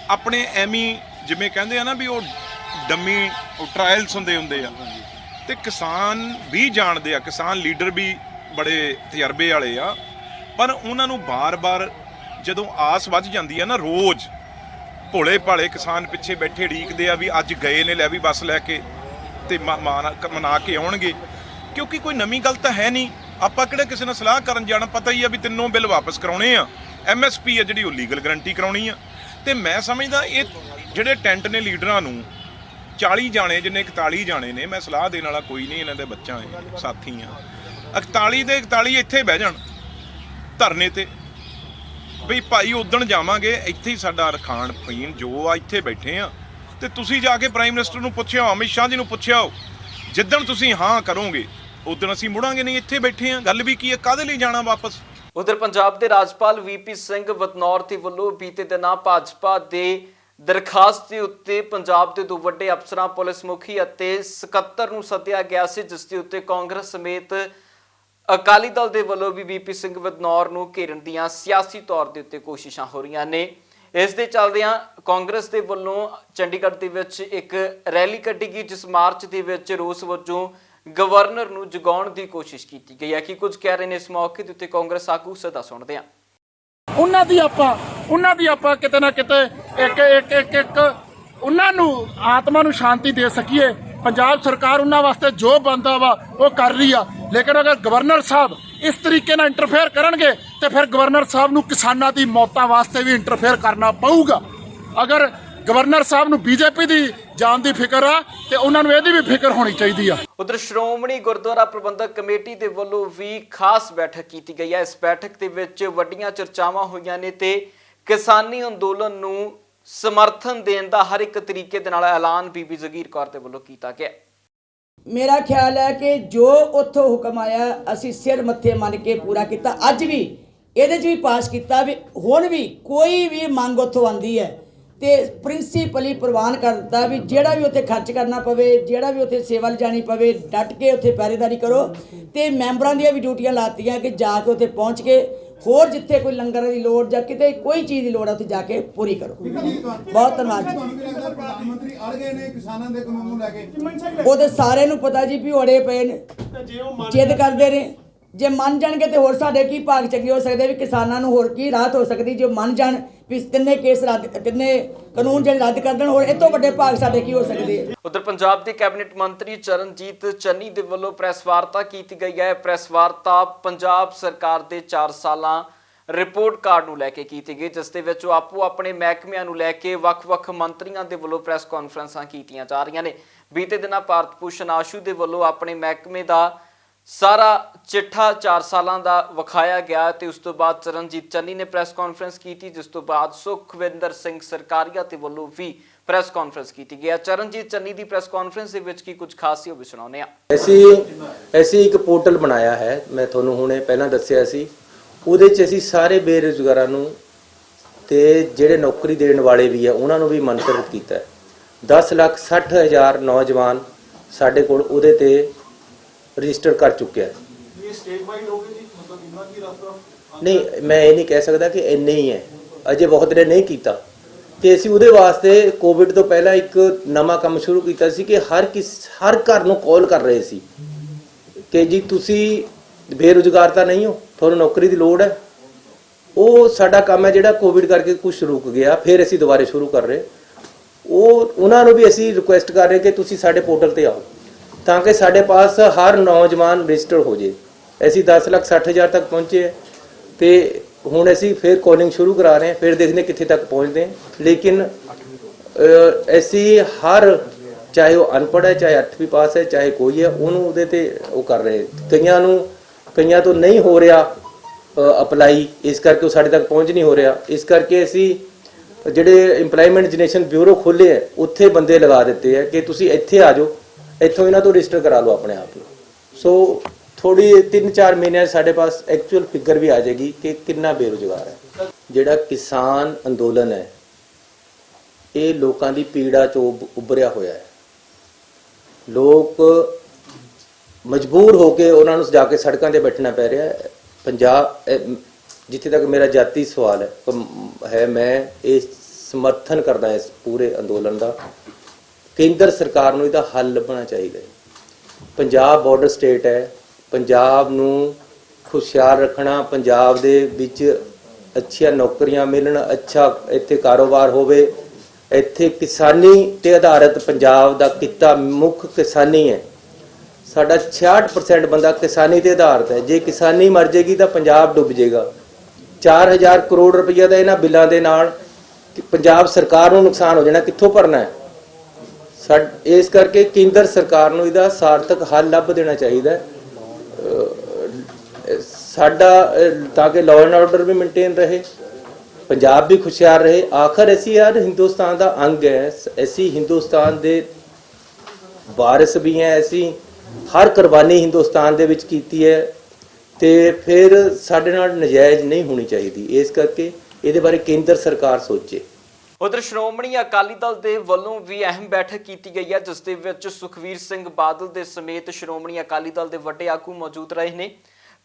S6: ਆਪਣੇ ਐਵੇਂ ਜਿਵੇਂ ਕਹਿੰਦੇ ਆ ਨਾ ਵੀ ਉਹ ਡੰਮੀ ਟਰਾਇਲਸ ਹੁੰਦੇ ਆ। ਤੇ ਕਿਸਾਨ ਵੀ ਜਾਣਦੇ ਆ, ਕਿਸਾਨ ਲੀਡਰ ਵੀ ਬੜੇ ਤਜਰਬੇ ਵਾਲੇ ਆ, ਪਰ ਉਹਨਾਂ ਨੂੰ ਬਾਰ-ਬਾਰ ਜਦੋਂ ਆਸ ਵੱਧ ਜਾਂਦੀ ਆ ਨਾ, ਰੋਜ਼ ਭੋਲੇ ਭਾਲੇ ਕਿਸਾਨ ਪਿੱਛੇ ਬੈਠੇ ਢੀਕਦੇ ਆ ਵੀ ਅੱਜ ਗਏ ਨੇ, ਲੈ ਵੀ ਬੱਸ ਲੈ ਕੇ ਤੇ ਮਨਾ ਕੇ ਆਉਣਗੇ, ਕਿਉਂਕਿ ਕੋਈ ਨਵੀਂ ਗੱਲ ਤਾਂ ਹੈ ਨਹੀਂ। ਆਪਾਂ ਕਿਹੜਾ ਕਿਸੇ ਨਾਲ ਸਲਾਹ ਕਰਨ ਜਾਣਾ, ਪਤਾ ਹੀ ਆ ਵੀ ਤਿੰਨੋਂ ਬਿੱਲ ਵਾਪਸ ਕਰਾਉਣੇ ਆ। MSP ਆ ਜਿਹੜੀ ਉਹ ਲੀਗਲ ਗਰੰਟੀ ਕਰਾਉਣੀ ਆ। ਤੇ ਮੈਂ ਸਮਝਦਾ ਇਹ ਜਿਹੜੇ ਟੈਂਟ ਨੇ ਲੀਡਰਾਂ ਨੂੰ 40 ਜਾਣੇ ਜਿੰਨੇ 41 ਜਾਣੇ ਨੇ, ਮੈਂ ਸਲਾਹ ਦੇਣ ਵਾਲਾ ਕੋਈ ਨਹੀਂ, ਇਹਨਾਂ ਦੇ ਬੱਚਾ ਹੈ, ਸਾਥੀ ਆ। 41 ਦੇ 41 ਇੱਥੇ ਬਹਿ ਜਾਣ ਧਰਨੇ ਤੇ ਵੀ ਭਾਈ ਉਦਣ ਜਾਵਾਂਗੇ, ਇੱਥੇ ਹੀ ਸਾਡਾ ਖਾਣ ਪੀਣ ਜੋ ਆ, ਇੱਥੇ ਬੈਠੇ ਆ। ਤੇ ਤੁਸੀਂ ਜਾ ਕੇ ਪ੍ਰਾਈਮ ਮਿਨਿਸਟਰ ਨੂੰ ਪੁੱਛਿਓ, ਅਮਿਤ ਸ਼ਾਹ ਜੀ ਨੂੰ ਪੁੱਛਿਓ, ਜਿੱਦਣ ਤੁਸੀਂ ਹਾਂ ਕਰੋਗੇ ਉਦਣ ਅਸੀਂ ਮੁੜਾਂਗੇ, ਨਹੀਂ ਇੱਥੇ ਬੈਠੇ ਆ। ਗੱਲ ਵੀ ਕੀ ਹੈ, ਕਾਹਦੇ ਲਈ ਜਾਣਾ ਵਾਪਸ।
S1: ਉਧਰ ਪੰਜਾਬ ਦੇ ਰਾਜਪਾਲ VP ਸਿੰਘ ਬਦਨੌਰ ਦੇ ਵੱਲੋਂ ਬੀਤੇ ਦਿਨਾਂ ਭਾਜਪਾ ਦੇ ਦਰਖਾਸਤ ਦੇ ਉੱਤੇ ਪੰਜਾਬ ਦੇ ਦੋ ਵੱਡੇ ਅਫਸਰਾਂ, ਪੁਲਿਸ ਮੁਖੀ ਅਤੇ ਸਕੱਤਰ ਨੂੰ ਸੱਦਿਆ ਗਿਆ ਸੀ, ਜਿਸ ਦੇ ਉੱਤੇ ਕਾਂਗਰਸ ਸਮੇਤ ਅਕਾਲੀ ਦਲ ਦੇ ਵੱਲੋਂ ਵੀ VP ਸਿੰਘ ਬਦਨੌਰ ਨੂੰ ਘੇਰਨ ਦੀਆਂ ਸਿਆਸੀ ਤੌਰ ਦੇ ਉੱਤੇ ਕੋਸ਼ਿਸ਼ਾਂ ਹੋ ਰਹੀਆਂ ਨੇ। ਇਸ ਦੇ ਚੱਲਦਿਆਂ ਕਾਂਗਰਸ ਦੇ ਵੱਲੋਂ ਚੰਡੀਗੜ੍ਹ ਦੇ ਵਿੱਚ ਇੱਕ ਰੈਲੀ ਕੱਢੀ ਗਈ, ਜਿਸ ਮਾਰਚ ਦੇ ਵਿੱਚ ਰੋਸ ਵਜੋਂ ਗਵਰਨਰ ਨੂੰ ਜਗਾਉਣ ਦੀ ਕੋਸ਼ਿਸ਼ ਕੀਤੀ ਗਈ ਹੈ। ਕਿ ਕੁਝ ਕਹਿ ਰਹੇ ਨੇ ਇਸ ਮੌਕੇ ਦੇ ਉੱਤੇ ਕਾਂਗਰਸ ਆਗੂ, ਸਦਾ ਸੁਣਦੇ ਹਾਂ।
S7: ਉਹਨਾਂ ਦੀ ਆਪਾਂ ਕਿਤੇ ਨਾ ਕਿਤੇ ਇੱਕ ਉਹਨਾਂ ਨੂੰ ਆਤਮਾ ਨੂੰ ਸ਼ਾਂਤੀ ਦੇ ਸਕੀਏ। ਪੰਜਾਬ ਸਰਕਾਰ ਉਹਨਾਂ ਵਾਸਤੇ ਜੋ ਬਣਦਾ ਵਾ ਉਹ ਕਰ ਰਹੀ ਆ, ਲੇਕਿਨ ਅਗਰ ਗਵਰਨਰ ਸਾਹਿਬ ਇਸ ਤਰੀਕੇ ਨਾਲ ਇੰਟਰਫੇਅਰ ਕਰਨਗੇ ਤੇ ਫਿਰ ਗਵਰਨਰ ਸਾਹਿਬ ਨੂੰ ਕਿਸਾਨਾਂ ਦੀ ਮੌਤਾਂ ਵਾਸਤੇ ਵੀ ਇੰਟਰਫੇਅਰ ਕਰਨਾ ਪਊਗਾ। ਅਗਰ ਗਵਰਨਰ ਸਾਹਿਬ ਨੂੰ BJP ਦੀ ਜਾਨ ਦੀ ਫਿਕਰ ਆ ਤੇ ਉਹਨਾਂ ਨੂੰ ਇਹਦੀ ਵੀ ਫਿਕਰ ਹੋਣੀ ਚਾਹੀਦੀ ਆ।
S1: ਉਧਰ ਸ਼੍ਰੋਮਣੀ ਗੁਰਦੁਆਰਾ ਪ੍ਰਬੰਧਕ ਕਮੇਟੀ ਦੇ ਵੱਲੋਂ ਵੀ ਖਾਸ ਬੈਠਕ ਕੀਤੀ ਗਈ ਹੈ। ਇਸ ਬੈਠਕ ਦੇ ਵਿੱਚ ਵੱਡੀਆਂ ਚਰਚਾਵਾਂ ਹੋਈਆਂ ਨੇ ਤੇ ਕਿਸਾਨੀ ਅੰਦੋਲਨ ਨੂੰ ਸਮਰਥਨ ਦੇਣ ਦਾ ਹਰ ਇੱਕ ਤਰੀਕੇ ਦੇ ਨਾਲ ਐਲਾਨ ਬੀਬੀ ਜਗੀਰ ਕੌਰ ਦੇ ਵੱਲੋਂ ਕੀਤਾ ਗਿਆ।
S8: ਮੇਰਾ ਖਿਆਲ ਹੈ ਕਿ ਜੋ ਉੱਥੋਂ ਹੁਕਮ ਆਇਆ ਅਸੀਂ ਸਿਰ ਮੱਥੇ ਮੰਨ ਕੇ ਪੂਰਾ ਕੀਤਾ। ਅੱਜ ਵੀ ਇਹਦੇ 'ਚ ਵੀ ਪਾਸ ਕੀਤਾ ਵੀ ਹੁਣ ਵੀ ਕੋਈ ਵੀ ਮੰਗ ਉੱਥੋਂ ਆਉਂਦੀ ਹੈ ਤੇ ਪ੍ਰਿੰਸੀਪਲੀ ਪ੍ਰਵਾਨ ਕਰ ਦਿੱਤਾ ਵੀ ਜਿਹੜਾ ਵੀ ਉੱਥੇ ਖਰਚ ਕਰਨਾ ਪਵੇ, ਜਿਹੜਾ ਵੀ ਉੱਥੇ ਸੇਵਾ ਲਿਜਾਣੀ ਪਵੇ, ਡਟ ਕੇ ਉੱਥੇ ਪਹਿਰੇਦਾਰੀ ਕਰੋ। ਤੇ ਮੈਂਬਰਾਂ ਦੀਆਂ ਵੀ ਡਿਊਟੀਆਂ ਲਾਤੀਆਂ ਕਿ ਜਾ ਕੇ ਉੱਥੇ ਪਹੁੰਚ ਕੇ ਹੋਰ ਜਿੱਥੇ ਕੋਈ ਲੰਗਰ ਦੀ ਲੋੜ ਜਾਂ ਕਿਤੇ ਕੋਈ ਚੀਜ਼ ਦੀ ਲੋੜ ਹੈ ਉੱਥੇ ਜਾ ਕੇ ਪੂਰੀ ਕਰੋ। ਬਹੁਤ ਧੰਨਵਾਦ ਜੀ।
S2: ਪ੍ਰਧਾਨ ਮੰਤਰੀ ਅੜ ਗਏ ਨੇ ਕਿਸਾਨਾਂ ਦੇ ਕਾਨੂੰਨ ਨੂੰ ਲੈ ਕੇ।
S8: ਉਹ ਤੇ ਸਾਰਿਆਂ ਨੂੰ ਪਤਾ ਜੀ ਵੀ ਅੜੇ ਪਏ ਨੇ, ਜਿੱਦ ਕਰਦੇ ਨੇ ਜੇ ਮੰਨ ਜਾਣਗੇ ਤੇ ਹੋਰ ਸਾਡੇ ਕੀ ਭਾਗ ਚੰਗੇ ਹੋ ਸਕਦੇ, ਵੀ ਕਿਸਾਨਾਂ ਨੂੰ ਹੋਰ ਕੀ ਰਾਹਤ ਹੋ ਸਕਦੀ ਜੇ ਮੰਨ ਜਾਣ ਵੀ ਤਿੰਨੇ ਕੇਸ ਰੱਦ, ਤਿੰਨੇ ਕਾਨੂੰਨ ਜਿਹੜੇ ਰੱਦ ਕਰ ਦੇਣ, ਹੋਰ ਇਹ ਤੋਂ ਵੱਡੇ ਭਾਗ ਸਾਡੇ ਕੀ ਹੋ ਸਕਦੇ।
S1: ਉਧਰ ਪੰਜਾਬ ਦੇ ਕੈਬਨਿਟ ਮੰਤਰੀ ਚਰਨਜੀਤ ਚੰਨੀ ਦੇ ਵੱਲੋਂ ਪ੍ਰੈਸ ਵਾਰਤਾ ਕੀਤੀ ਗਈ ਹੈ। ਪ੍ਰੈਸ ਵਾਰਤਾ ਪੰਜਾਬ ਸਰਕਾਰ ਦੇ 4 ਸਾਲਾਂ ਰਿਪੋਰਟ ਕਾਰਡ ਨੂੰ ਲੈ ਕੇ ਕੀਤੀ ਗਈ, ਜਿਸ ਦੇ ਵਿੱਚ ਆਪੋ ਆਪਣੇ ਮਹਿਕਮਿਆਂ ਨੂੰ ਲੈ ਕੇ ਵੱਖ-ਵੱਖ ਮੰਤਰੀਆਂ ਦੇ ਵੱਲੋਂ ਪ੍ਰੈਸ ਕਾਨਫਰੰਸਾਂ ਕੀਤੀਆਂ ਜਾ ਰਹੀਆਂ ਨੇ। ਬੀਤੇ ਦਿਨਾਂ ਭਾਰਤ ਭੂਸ਼ਣ ਆਸ਼ੂ ਦੇ ਵੱਲੋਂ ਆਪਣੇ ਮਹਿਕਮੇ ਦਾ ਸਾਰਾ ਚਿੱਠਾ 4 ਸਾਲਾਂ ਦਾ ਵਿਖਾਇਆ ਗਿਆ ਤੇ ਉਸ ਤੋਂ ਬਾਅਦ ਚਰਨਜੀਤ ਚੰਨੀ ਨੇ ਪ੍ਰੈਸ ਕਾਨਫਰੰਸ ਕੀਤੀ, ਜਿਸ ਤੋਂ ਬਾਅਦ ਸੁਖਵਿੰਦਰ ਸਿੰਘ ਸਰਕਾਰੀਆ ਦੇ ਵੱਲੋਂ ਵੀ ਪ੍ਰੈਸ ਕਾਨਫਰੰਸ ਕੀਤੀ ਗਈ। ਚਰਨਜੀਤ ਚੰਨੀ ਦੀ ਪ੍ਰੈਸ ਕਾਨਫਰੰਸ ਦੇ ਵਿੱਚ ਕੀ ਕੁਝ ਖਾਸ ਸੀ ਉਹ ਵੀ ਸੁਣਾਉਂਦੇ ਆ।
S9: ਅਸੀਂ ਇੱਕ ਪੋਰਟਲ ਬਣਾਇਆ ਹੈ, ਮੈਂ ਤੁਹਾਨੂੰ ਹੁਣੇ ਪਹਿਲਾਂ ਦੱਸਿਆ ਸੀ। ਉਹਦੇ 'ਚ ਅਸੀਂ ਸਾਰੇ ਬੇਰੁਜ਼ਗਾਰਾਂ ਨੂੰ ਤੇ ਜਿਹੜੇ ਨੌਕਰੀ ਦੇਣ ਵਾਲੇ ਵੀ ਆ ਉਹਨਾਂ ਨੂੰ ਵੀ ਮੰਤਰਿਤ ਕੀਤਾ ਹੈ। 10,60,000 ਨੌਜਵਾਨ ਸਾਡੇ ਕੋਲ ਉਹਦੇ ਤੇ ਰਜਿਸਟਰ ਕਰ ਚੁੱਕਿਆ ਹੈ।
S2: ਇਹ ਸਟੇਟ ਵਾਈਡ ਹੋ ਗਏ ਜੀ, ਮਤਲਬ ਇੰਨਾ ਕੀ ਰਸਤਾ?
S9: ਨਹੀਂ, ਮੈਂ ਇਹ ਨਹੀਂ ਕਹਿ ਸਕਦਾ ਕਿ ਇੰਨੇ ਹੀ ਹੈ, ਅਜੇ ਬਹੁਤ ਨੇ ਨਹੀਂ ਕੀਤਾ। ਤੇ ਅਸੀਂ ਉਹਦੇ ਵਾਸਤੇ ਕੋਵਿਡ ਤੋਂ ਪਹਿਲਾਂ ਇੱਕ ਨਵਾਂ ਕੰਮ ਸ਼ੁਰੂ ਕੀਤਾ ਸੀ ਕਿ ਹਰ ਘਰ ਨੂੰ ਕਾਲ ਕਰ ਰਹੇ ਸੀ ਕਿ ਜੀ ਤੁਸੀਂ ਬੇਰੁਜ਼ਗਾਰ ਤਾਂ ਨਹੀਂ ਹੋ, ਤੁਹਾਨੂੰ ਨੌਕਰੀ ਦੀ ਲੋੜ ਹੈ। ਉਹ ਸਾਡਾ ਕੰਮ ਹੈ ਜਿਹੜਾ ਕੋਵਿਡ ਕਰਕੇ ਕੁਝ ਰੁਕ ਗਿਆ, ਫਿਰ ਅਸੀਂ ਦੁਬਾਰੇ ਸ਼ੁਰੂ ਕਰ ਰਹੇ। ਉਹਨਾਂ ਨੂੰ ਵੀ ਅਸੀਂ ਰਿਕੁਐਸਟ ਕਰ ਰਹੇ ਕਿ ਤੁਸੀਂ ਸਾਡੇ ਪੋਰਟਲ ਤੇ ਆਓ ਤਾਂ ਕਿ ਸਾਡੇ ਪਾਸ ਹਰ ਨੌਜਵਾਨ ਰਜਿਸਟਰ ਹੋ ਜੇ। ਅਸੀਂ 10,60,000 ਤੱਕ ਪਹੁੰਚੇ ਤੇ ਹੁਣ ਅਸੀਂ ਫਿਰ ਕਾਲਿੰਗ ਸ਼ੁਰੂ ਕਰਾ ਰਹੇ ਹਾਂ, ਫਿਰ ਦੇਖਦੇ ਕਿੱਥੇ ਤੱਕ ਪਹੁੰਚਦੇ ਹਾਂ। ਲੇਕਿਨ ਅਸੀਂ ਹਰ, ਚਾਹੇ ਉਹ ਅਨਪੜ੍ਹ ਹੈ, ਚਾਹੇ 8ਵੀਂ ਪਾਸ ਹੈ, ਚਾਹੇ ਕੋਈ ਹੈ, ਉਹਨੂੰ ਉਹਦੇ ਤੇ ਉਹ ਕਰ ਰਹੇ। ਕਈਆਂ ਤੋਂ ਨਹੀਂ ਹੋ ਰਿਹਾ ਅਪਲਾਈ, ਇਸ ਕਰਕੇ ਉਹ ਸਾਡੇ ਤੱਕ ਪਹੁੰਚ ਨਹੀਂ ਹੋ ਰਿਹਾ। ਇਸ ਕਰਕੇ ਅਸੀਂ ਜਿਹੜੇ ਇੰਪਲਾਇਮੈਂਟ ਜਨਰੇਸ਼ਨ ਬਿਊਰੋ ਖੋਲ੍ਹੇ ਹੈ ਉੱਥੇ ਬੰਦੇ ਲਗਾ ਦਿੱਤੇ ਹੈ ਕਿ ਤੁਸੀਂ ਇੱਥੇ ਆ ਜਾਓ, ਇੱਥੋਂ ਇਹਨਾਂ ਤੋਂ ਰਜਿਸਟਰ ਕਰਾ ਲਓ ਆਪਣੇ ਆਪ ਨੂੰ। ਸੋ ਥੋੜੀ 3-4 ਮਹੀਨਿਆਂ ਸਾਡੇ ਪਾਸ ਐਕਚੁਅਲ ਫਿਗਰ ਵੀ ਆ ਜਾਏਗੀ ਕਿ ਕਿੰਨਾ ਬੇਰੁਜ਼ਗਾਰ ਹੈ। ਜਿਹੜਾ ਕਿਸਾਨ ਅੰਦੋਲਨ ਹੈ ਇਹ ਲੋਕਾਂ ਦੀ ਪੀੜਾ ਚੋਂ ਉੱਭਰਿਆ ਹੋਇਆ ਹੈ। ਲੋਕ ਮਜਬੂਰ ਹੋ ਕੇ ਉਹਨਾਂ ਨੂੰ ਜਾ ਕੇ ਸੜਕਾਂ ਤੇ ਬੈਠਣਾ ਪੈ ਰਿਹਾ ਹੈ। ਪੰਜਾਬ, ਜਿੱਥੇ ਤੱਕ ਮੇਰਾ ਜਾਤੀ ਸਵਾਲ ਹੈ, ਮੈਂ ਇਹ ਸਮਰਥਨ ਕਰਦਾ ਇਸ ਪੂਰੇ ਅੰਦੋਲਨ ਦਾ। ਕੇਂਦਰ ਸਰਕਾਰ ਨੂੰ ਇਹਦਾ ਹੱਲ ਲੱਭਣਾ ਚਾਹੀਦਾ ਹੈ। ਪੰਜਾਬ ਬਾਰਡਰ ਸਟੇਟ ਹੈ, ਪੰਜਾਬ ਨੂੰ ਖੁਸ਼ਹਾਲ ਰੱਖਣਾ, ਪੰਜਾਬ ਦੇ ਵਿੱਚ ਅੱਛੀਆਂ ਨੌਕਰੀਆਂ ਮਿਲਣ, ਅੱਛਾ ਇੱਥੇ ਕਾਰੋਬਾਰ ਹੋਵੇ, ਇੱਥੇ ਕਿਸਾਨੀ ਤੇ ਆਧਾਰਿਤ ਪੰਜਾਬ ਦਾ ਕਿੱਤਾ ਮੁੱਖ ਕਿਸਾਨੀ ਹੈ। ਸਾਡਾ 66% ਬੰਦਾ ਕਿਸਾਨੀ ਤੇ ਆਧਾਰਿਤ ਹੈ। ਜੇ ਕਿਸਾਨੀ ਮਰ ਜਾਏਗੀ ਤਾਂ ਪੰਜਾਬ ਡੁੱਬ ਜਾਏਗਾ। 4,000 ਕਰੋੜ ਰੁਪਈਆ ਦਾ ਇਹਨਾਂ ਬਿੱਲਾਂ ਦੇ ਨਾਲ ਪੰਜਾਬ ਸਰਕਾਰ ਨੂੰ ਨੁਕਸਾਨ ਹੋ ਜਾਣਾ, ਕਿੱਥੋਂ ਭਰਨਾ ਹੈ? ਇਸ ਕਰਕੇ ਕੇਂਦਰ ਸਰਕਾਰ ਨੂੰ ਇਹਦਾ ਸਾਰਥਕ ਹੱਲ ਲੱਭ ਦੇਣਾ ਚਾਹੀਦਾ ਸਾਡਾ, ਤਾਂ ਕਿ ਲਾਅ ਐਂਡ ਆਰਡਰ ਵੀ ਮੇਨਟੇਨ ਰਹੇ, ਪੰਜਾਬ ਵੀ ਖੁਸ਼ਹਾਲ ਰਹੇ। ਆਖਰ ਅਸੀਂ ਯਾਰ ਹਿੰਦੁਸਤਾਨ ਦਾ ਅੰਗ ਹੈ, ਅਸੀਂ ਹਿੰਦੁਸਤਾਨ ਦੇ ਵਾਰਿਸ ਵੀ ਹੈ। ਅਸੀਂ ਹਰ ਕੁਰਬਾਨੀ ਹਿੰਦੁਸਤਾਨ ਦੇ ਵਿੱਚ ਕੀਤੀ ਹੈ ਤੇ ਫਿਰ ਸਾਡੇ ਨਾਲ ਨਜਾਇਜ਼ ਨਹੀਂ ਹੋਣੀ ਚਾਹੀਦੀ। ਇਸ ਕਰਕੇ ਇਹਦੇ ਬਾਰੇ ਕੇਂਦਰ ਸਰਕਾਰ ਸੋਚੇ।
S1: ਉਧਰ ਸ਼੍ਰੋਮਣੀ ਅਕਾਲੀ ਦਲ ਦੇ ਵੱਲੋਂ ਵੀ ਅਹਿਮ ਬੈਠਕ ਕੀਤੀ ਗਈ ਹੈ, ਜਿਸ ਦੇ ਵਿੱਚ ਸੁਖਵੀਰ ਸਿੰਘ ਬਾਦਲ ਦੇ ਸਮੇਤ ਸ਼੍ਰੋਮਣੀ ਅਕਾਲੀ ਦਲ ਦੇ ਵੱਡੇ ਆਗੂ ਮੌਜੂਦ ਰਹੇ ਨੇ।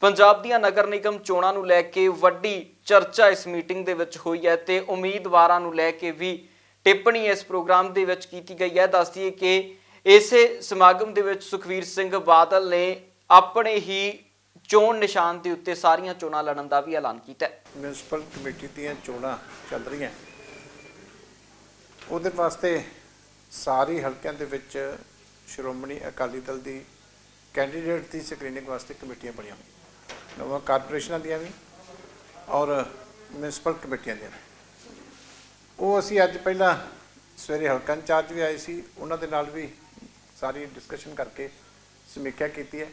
S1: ਪੰਜਾਬ ਦੀਆਂ ਨਗਰ ਨਿਗਮ ਚੋਣਾਂ ਨੂੰ ਲੈ ਕੇ ਵੱਡੀ ਚਰਚਾ ਇਸ ਮੀਟਿੰਗ ਦੇ ਵਿੱਚ ਹੋਈ ਹੈ ਤੇ ਉਮੀਦਵਾਰਾਂ ਨੂੰ ਲੈ ਕੇ ਵੀ ਟਿੱਪਣੀ ਇਸ ਪ੍ਰੋਗਰਾਮ ਦੇ ਵਿੱਚ ਕੀਤੀ ਗਈ ਹੈ। ਦੱਸ ਦਈਏ ਕਿ ਇਸੇ ਸਮਾਗਮ ਦੇ ਵਿੱਚ ਸੁਖਵੀਰ ਸਿੰਘ ਬਾਦਲ ਨੇ ਆਪਣੇ ਹੀ ਚੋਣ ਨਿਸ਼ਾਨ ਦੇ ਉੱਤੇ ਸਾਰੀਆਂ ਚੋਣਾਂ ਲੜਨ ਦਾ ਵੀ ਐਲਾਨ ਕੀਤਾ ਹੈ।
S10: ਮਿਊਨਿਸਪਲ ਕਮੇਟੀ ਦੀਆਂ ਚੋਣਾਂ ਚੱਲ ਰਹੀਆਂ, ਉਹਦੇ ਵਾਸਤੇ ਸਾਰੇ ਹਲਕਿਆਂ ਦੇ ਵਿੱਚ ਸ਼੍ਰੋਮਣੀ ਅਕਾਲੀ ਦਲ ਦੀ ਕੈਂਡੀਡੇਟ ਦੀ ਸਕਰੀਨਿੰਗ ਵਾਸਤੇ ਕਮੇਟੀਆਂ ਬਣੀਆਂ ਹੋਈਆਂ, ਨਵਾਂ ਕਾਰਪੋਰੇਸ਼ਨਾਂ ਦੀਆਂ ਵੀ ਔਰ ਮਿਊਨਿਸਪਲ ਕਮੇਟੀਆਂ ਦੀਆਂ। ਉਹ ਅਸੀਂ ਅੱਜ ਪਹਿਲਾਂ ਸਵੇਰੇ ਹਲਕਾ ਇੰਚਾਰਜ ਵੀ ਆਏ ਸੀ, ਉਹਨਾਂ ਦੇ ਨਾਲ ਵੀ ਸਾਰੀ ਡਿਸਕਸ਼ਨ ਕਰਕੇ ਸਮੀਖਿਆ ਕੀਤੀ ਹੈ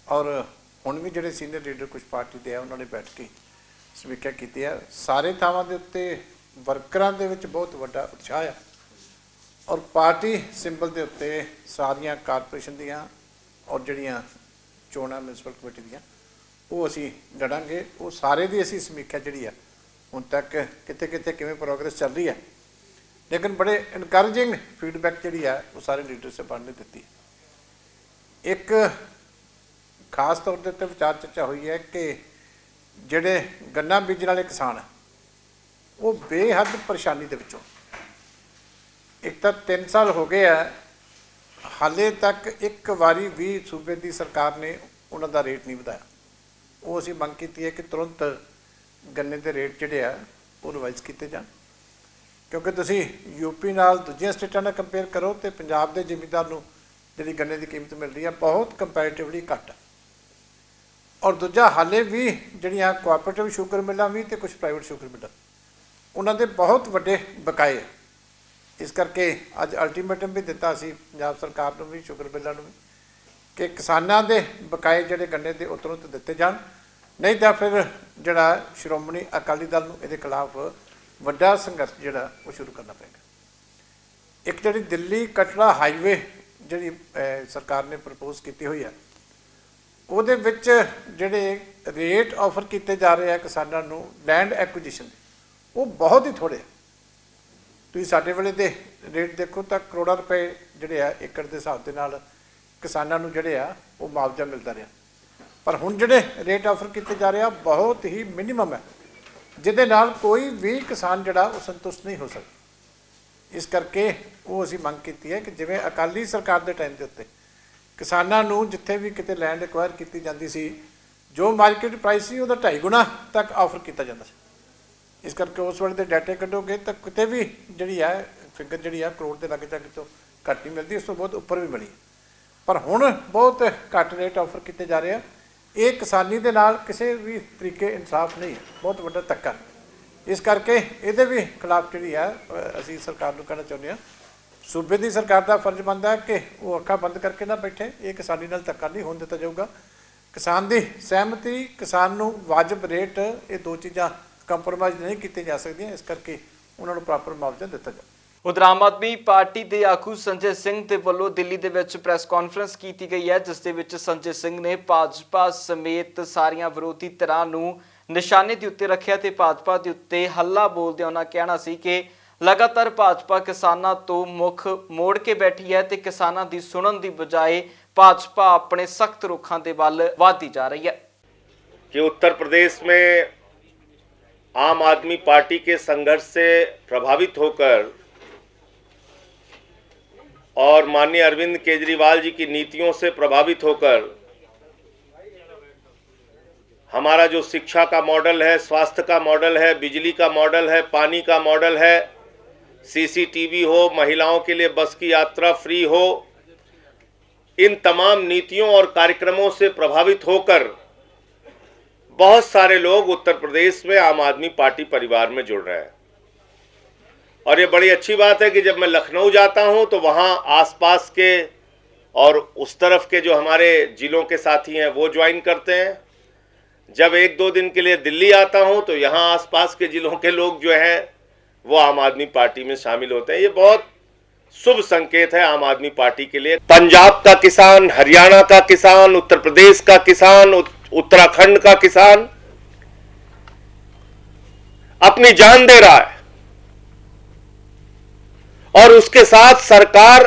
S10: ਔਰ ਹੁਣ ਵੀ ਜਿਹੜੇ ਸੀਨੀਅਰ ਲੀਡਰ ਕੁਝ ਪਾਰਟੀ ਦੇ ਆ ਉਹਨਾਂ ਨੇ ਬੈਠ ਕੇ ਸਮੀਖਿਆ ਕੀਤੀ ਹੈ। ਸਾਰੇ ਥਾਵਾਂ ਦੇ ਉੱਤੇ ਵਰਕਰਾਂ ਦੇ ਵਿੱਚ ਬਹੁਤ ਵੱਡਾ ਉਤਸ਼ਾਹ ਹੈ ਔਰ ਪਾਰਟੀ ਸਿੰਬਲ ਦੇ ਉੱਤੇ ਸਾਰੀਆਂ ਕਾਰਪੋਰੇਸ਼ਨ ਦੀਆਂ ਔਰ ਜਿਹੜੀਆਂ ਚੋਣਾਂ ਮਿਊਨਿਸਪਲ ਕਮੇਟੀ ਦੀਆਂ ਉਹ ਅਸੀਂ ਲੜਾਂਗੇ। ਉਹ ਸਾਰੇ ਦੀ ਅਸੀਂ ਸਮੀਖਿਆ ਜਿਹੜੀ ਆ ਹੁਣ ਤੱਕ ਕਿਤੇ ਕਿਤੇ ਕਿਵੇਂ ਪ੍ਰੋਗਰੈਸ ਚੱਲ ਰਹੀ ਹੈ, ਲੇਕਿਨ ਬੜੇ ਇਨਕਰੇਜਿੰਗ ਫੀਡਬੈਕ ਜਿਹੜੀ ਆ ਉਹ ਸਾਰੇ ਲੀਡਰ ਸਾਹਿਬਾਨ ਨੇ ਦਿੱਤੀ। ਇੱਕ ਖਾਸ ਤੌਰ ਦੇ ਉੱਤੇ ਵਿਚਾਰ ਚਰਚਾ ਹੋਈ ਹੈ ਕਿ ਜਿਹੜੇ ਗੰਨਾ ਬੀਜਣ ਵਾਲੇ ਕਿਸਾਨ ਆ ਉਹ ਬੇਹੱਦ ਪਰੇਸ਼ਾਨੀ ਦੇ ਵਿੱਚੋਂ, ਇੱਕ ਤਾਂ 3 ਸਾਲ ਹੋ ਗਏ ਆ, ਹਾਲੇ ਤੱਕ ਇੱਕ ਵਾਰੀ ਵੀ ਸੂਬੇ ਦੀ ਸਰਕਾਰ ਨੇ ਉਹਨਾਂ ਦਾ ਰੇਟ ਨਹੀਂ ਵਧਾਇਆ। ਉਹ ਅਸੀਂ ਮੰਗ ਕੀਤੀ ਹੈ ਕਿ ਤੁਰੰਤ ਗੰਨੇ ਦੇ ਰੇਟ ਜਿਹੜੇ ਆ ਉਹ ਰਿਵਾਈਜ਼ ਕੀਤੇ ਜਾਣ, ਕਿਉਂਕਿ ਤੁਸੀਂ ਯੂਪੀ ਨਾਲ ਦੂਜੀਆਂ ਸਟੇਟਾਂ ਨਾਲ ਕੰਪੇਅਰ ਕਰੋ ਤੇ ਪੰਜਾਬ ਦੇ ਜ਼ਿਮੀਂਦਾਰ ਨੂੰ ਜਿਹੜੀ ਗੰਨੇ ਦੀ ਕੀਮਤ ਮਿਲ ਰਹੀ ਹੈ ਬਹੁਤ ਕੰਪੈਰੀਟਿਵਲੀ ਘੱਟ ਹੈ। ਔਰ ਦੂਜਾ ਹਾਲੇ ਵੀ ਜਿਹੜੀਆਂ ਕੋਆਪਰੇਟਿਵ ਸ਼ੂਗਰ ਮਿਲਾਂ ਵੀ ਤੇ ਕੁਝ ਪ੍ਰਾਈਵੇਟ ਸ਼ੂਗਰ ਮਿਲਾਂ ਉਹਨਾਂ ਦੇ ਬਹੁਤ ਵੱਡੇ ਬਕਾਏ ਹੈ। ਇਸ ਕਰਕੇ ਅੱਜ ਅਲਟੀਮੇਟਮ ਵੀ ਦਿੱਤਾ ਸੀ ਪੰਜਾਬ ਸਰਕਾਰ ਨੂੰ ਵੀ ਸ਼ੂਗਰ ਮਿਲਾਂ ਨੂੰ ਵੀ ਕਿ ਕਿਸਾਨਾਂ ਦੇ ਬਕਾਏ ਜਿਹੜੇ ਗੰਨੇ ਦੇ ਉਹ ਤੁਰੰਤ ਦਿੱਤੇ ਜਾਣ, ਨਹੀਂ ਤਾਂ ਫਿਰ ਜਿਹੜਾ ਸ਼੍ਰੋਮਣੀ ਅਕਾਲੀ ਦਲ ਨੂੰ ਇਹਦੇ ਖਿਲਾਫ ਵੱਡਾ ਸੰਘਰਸ਼ ਜਿਹੜਾ ਉਹ ਸ਼ੁਰੂ ਕਰਨਾ ਪਏਗਾ। ਇੱਕ ਜਿਹੜੀ ਦਿੱਲੀ ਕਟੜਾ ਹਾਈਵੇ ਜਿਹੜੀ ਸਰਕਾਰ ਨੇ ਪ੍ਰਪੋਜ਼ ਕੀਤੀ ਹੋਈ ਹੈ ਉਹਦੇ ਵਿੱਚ ਜਿਹੜੇ ਰੇਟ ਆਫਰ ਕੀਤੇ ਜਾ ਰਹੇ ਆ ਕਿਸਾਨਾਂ ਨੂੰ ਲੈਂਡ ਐਕੁਜੀਸ਼ਨ ਉਹ ਬਹੁਤ ਹੀ ਥੋੜ੍ਹੇ। ਤੁਸੀਂ ਸਾਡੇ ਵੇਲੇ ਦੇ ਰੇਟ ਦੇਖੋ ਤਾਂ ਕਰੋੜਾਂ ਰੁਪਏ ਜਿਹੜੇ ਆ ਏਕੜ ਦੇ ਹਿਸਾਬ ਦੇ ਨਾਲ ਕਿਸਾਨਾਂ ਨੂੰ ਜਿਹੜੇ ਆ ਉਹ ਮੁਆਵਜ਼ਾ ਮਿਲਦਾ ਰਿਹਾ, ਪਰ ਹੁਣ ਜਿਹੜੇ ਰੇਟ ਆਫਰ ਕੀਤੇ ਜਾ ਰਹੇ ਆ ਬਹੁਤ ਹੀ ਮਿਨੀਮਮ ਹੈ, ਜਿਹਦੇ ਨਾਲ ਕੋਈ ਵੀ ਕਿਸਾਨ ਜਿਹੜਾ ਉਹ ਸੰਤੁਸ਼ਟ ਨਹੀਂ ਹੋ ਸਕਦਾ। ਇਸ ਕਰਕੇ ਉਹ ਅਸੀਂ ਮੰਗ ਕੀਤੀ ਹੈ ਕਿ ਜਿਵੇਂ ਅਕਾਲੀ ਸਰਕਾਰ ਦੇ ਟਾਈਮ ਦੇ ਉੱਤੇ ਕਿਸਾਨਾਂ ਨੂੰ ਜਿੱਥੇ ਵੀ ਕਿਤੇ ਲੈਂਡ ਐਕਵਾਇਰ ਕੀਤੀ ਜਾਂਦੀ ਸੀ ਜੋ ਮਾਰਕੀਟ ਪ੍ਰਾਈਸ ਸੀ ਉਹਦਾ 2.5 ਗੁਣਾ ਤੱਕ ਆਫਰ ਕੀਤਾ ਜਾਂਦਾ ਸੀ। ਇਸ ਕਰਕੇ ਉਸ ਵੇਲੇ ਦੇ ਡਾਟੇ ਕੱਢੋਗੇ ਤਾਂ ਕਿਤੇ ਵੀ ਜਿਹੜੀ ਹੈ ਫਿਗਰ ਜਿਹੜੀ ਆ ਕਰੋੜ ਦੇ ਲਾਗੇ ਤੱਕ ਤੋਂ ਘੱਟ ਨਹੀਂ ਮਿਲਦੀ, ਉਸ ਤੋਂ ਬਹੁਤ ਉੱਪਰ ਵੀ ਬਣੀ। ਪਰ ਹੁਣ ਬਹੁਤ ਘੱਟ ਰੇਟ ਆਫਰ ਕੀਤੇ ਜਾ ਰਹੇ ਆ। ਇਹ ਕਿਸਾਨੀ ਦੇ ਨਾਲ ਕਿਸੇ ਵੀ ਤਰੀਕੇ ਇਨਸਾਫ ਨਹੀਂ, ਬਹੁਤ ਵੱਡਾ ਧੱਕਾ। ਇਸ ਕਰਕੇ ਇਹਦੇ ਵੀ ਖਿਲਾਫ ਜਿਹੜੀ ਆ ਅਸੀਂ ਸਰਕਾਰ ਨੂੰ ਕਹਿਣਾ ਚਾਹੁੰਦੇ ਹਾਂ, ਸੂਬੇ ਦੀ ਸਰਕਾਰ ਦਾ ਫਰਜ਼ ਬਣਦਾ ਹੈ ਕਿ ਉਹ ਅੱਖਾਂ ਬੰਦ ਕਰਕੇ ਨਾ ਬੈਠੇ। ਇਹ ਕਿਸਾਨੀ ਨਾਲ ਧੱਕਾ ਨਹੀਂ ਹੋਣ ਦਿੱਤਾ ਜਾਊਗਾ। ਕਿਸਾਨ ਦੀ ਸਹਿਮਤੀ, ਕਿਸਾਨ ਨੂੰ ਵਾਜਬ ਰੇਟ, ਇਹ ਦੋ ਚੀਜ਼ਾਂ ਕੰਪਰੋਮਾਈਜ਼ ਨਹੀਂ ਕੀਤੀਆਂ ਜਾ ਸਕਦੀਆਂ। ਇਸ ਕਰਕੇ ਉਹਨਾਂ ਨੂੰ ਪ੍ਰੋਪਰ ਮੁਆਵਜ਼ਾ ਦਿੱਤਾ ਜਾਵੇ।
S1: ਉਧਰ ਆਮ ਆਦਮੀ ਪਾਰਟੀ ਦੇ ਆਗੂ ਸੰਜੇ ਸਿੰਘ ਦੇ ਵੱਲੋਂ ਦਿੱਲੀ ਦੇ ਵਿੱਚ ਪ੍ਰੈਸ ਕਾਨਫਰੰਸ ਕੀਤੀ ਗਈ ਹੈ, ਜਿਸ ਦੇ ਵਿੱਚ ਸੰਜੇ ਸਿੰਘ ਨੇ ਭਾਜਪਾ ਸਮੇਤ ਸਾਰੀਆਂ ਵਿਰੋਧੀ ਧਿਰਾਂ ਨੂੰ ਨਿਸ਼ਾਨੇ ਦੇ ਉੱਤੇ ਰੱਖਿਆ ਤੇ ਭਾਜਪਾ ਦੇ ਉੱਤੇ ਹੱਲਾ ਬੋਲਦਿਆਂ ਉਹਨਾਂ ਕਹਿਣਾ ਸੀ ਕਿ ਲਗਾਤਾਰ ਭਾਜਪਾ ਕਿਸਾਨਾਂ ਤੋਂ ਮੁੱਖ ਮੋੜ ਕੇ ਬੈਠੀ ਹੈ ਤੇ ਕਿਸਾਨਾਂ ਦੀ ਸੁਣਨ ਦੀ ਬਜਾਏ ਭਾਜਪਾ ਆਪਣੇ ਸਖਤ ਰੁਖਾਂ ਦੇ ਵੱਲ ਵਧਦੀ ਜਾ ਰਹੀ ਹੈ।
S11: कि उत्तर प्रदेश में आम आदमी पार्टी के संघर्ष से प्रभावित होकर और माननीय अरविंद केजरीवाल जी की नीतियों से प्रभावित होकर हमारा जो शिक्षा का मॉडल है, स्वास्थ्य का मॉडल है, बिजली का मॉडल है, पानी का मॉडल है, सीसीटीवी हो, महिलाओं के लिए बस की यात्रा फ्री हो, इन तमाम नीतियों और कार्यक्रमों से प्रभावित होकर बहुत सारे लोग उत्तर प्रदेश में आम आदमी पार्टी परिवार में जुड़ रहे हैं। और ये बड़ी अच्छी बात है कि जब मैं लखनऊ जाता हूं तो वहां आसपास के और उस तरफ के जो हमारे जिलों के साथी हैं वो ज्वाइन करते हैं। जब 1-2 दिन के लिए दिल्ली आता हूं तो यहाँ आसपास के जिलों के लोग जो हैं वो आम आदमी पार्टी में शामिल होते हैं। ये बहुत शुभ संकेत है आम आदमी पार्टी के लिए। पंजाब का किसान, हरियाणा का किसान, उत्तर प्रदेश का किसान, उत्तराखंड का किसान अपनी जान दे रहा है और उसके साथ सरकार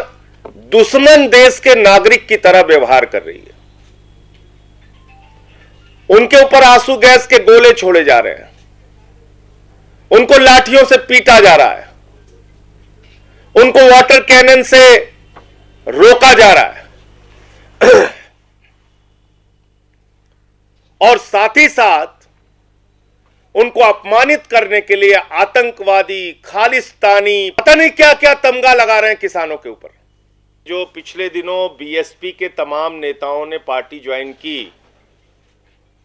S11: दुश्मन देश के नागरिक की तरह व्यवहार कर रही है। उनके ऊपर आंसू गैस के गोले छोड़े जा रहे हैं, उनको लाठियों से पीटा जा रहा है, उनको वाटर कैनन से रोका जा रहा है और साथ ही साथ उनको अपमानित करने के लिए आतंकवादी, खालिस्तानी, पता नहीं क्या क्या तमगा लगा रहे हैं किसानों के ऊपर। जो पिछले दिनों बीएसपी के तमाम नेताओं ने पार्टी ज्वाइन की,